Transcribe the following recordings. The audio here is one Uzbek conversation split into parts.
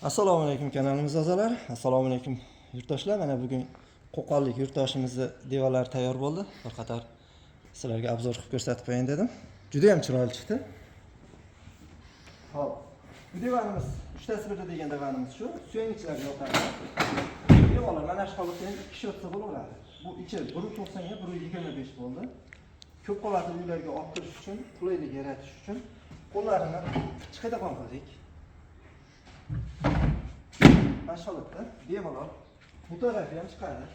Assalomu alaykum kanalimiz a'zolari. Assalomu alaykum yurtdoshlar. Mana bugun Qo'qonlik yurtdoshimizning devorlari tayyor bo'ldi. Bir qator sizlarga obzor qilib ko'rsatib qo'yayin dedim. Juda ham chiroyli chiqdi. Xo'p. Bu devorimiz 3ta degan devorimiz shu. Suyangichlarga yotadi. Devorlar mana shu holatda endi 2 kishi o'tsa bo'laveradi. Bu ichi 1.90 ga 1.25 bo'ldi. Ko'p qavatli uylarga olib kirish uchun, qulaylik yaratish uchun qo'llarini chiqadigan qildik. Maşallah bemalol bu tarafı ham chiqadi.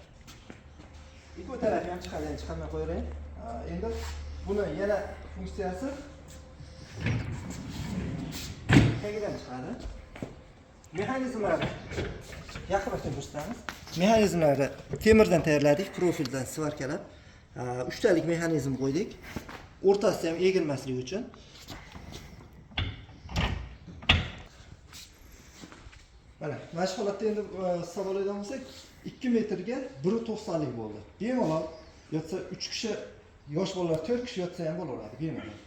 Bu tarafı ham chiqadi, endi chiqarmay qo'yaylik. Endi buni yana funksiyasi tagidan chiqadi. Mexanizmlari yaqinlashtirib ko'rsatamiz. Mexanizmlarni temirdan tayyorladik, profildan svarkalab. 3 talik mexanizm qo'ydik. O'rtasida ham egilmasligi uchun. Mana shu holatda endi hisob oladigan bo'lsak 2 metrga 1.90 lik bo'ldi. Bemalol yotsa 3 kishi, yosh bolalar 4 kishi yotsa ham bo'laveradi bemalol.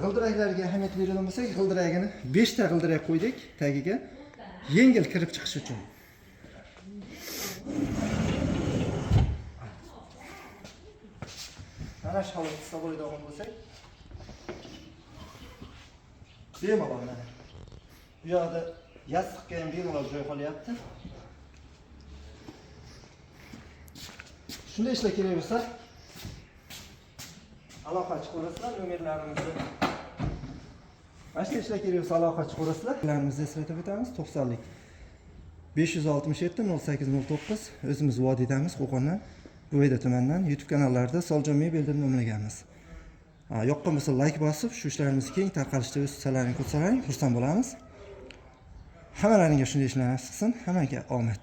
G'ildiraklarga ahamiyat beradigan bo'lsak, g'ildiragini 5 ta g'ildirak qo'ydik tagiga, yengil kirib chiqish uchun. Mana shu holatda hisob oladigan bo'lsak bemalol mana. Bu yerda yostiqqa ham bemalol joy qolyapti. Shunday ishlar kerak bo'lsa, aloqa chiqarasizlar, nomerlarimizni. Mana shunday ishlar kerak bo'lsa, aloqa chiqarasizlar. Nomerlarimizni eslatib o'tamiz. 90 lik 567 0809. O'zimiz vodiydamiz, Qo'qondan, Buvayda tumanidan. YouTube kanallarida Soljon Mebelni nomlaganmiz. Yoqqan bo'lsa like bosib, shu ishlarimizni keng tarqalishda o'z hissalaringizni ko'rsalaring, xursand bo'lamiz. Hammalaringga shunday ishlar nasib qilsin. Hammaga omad.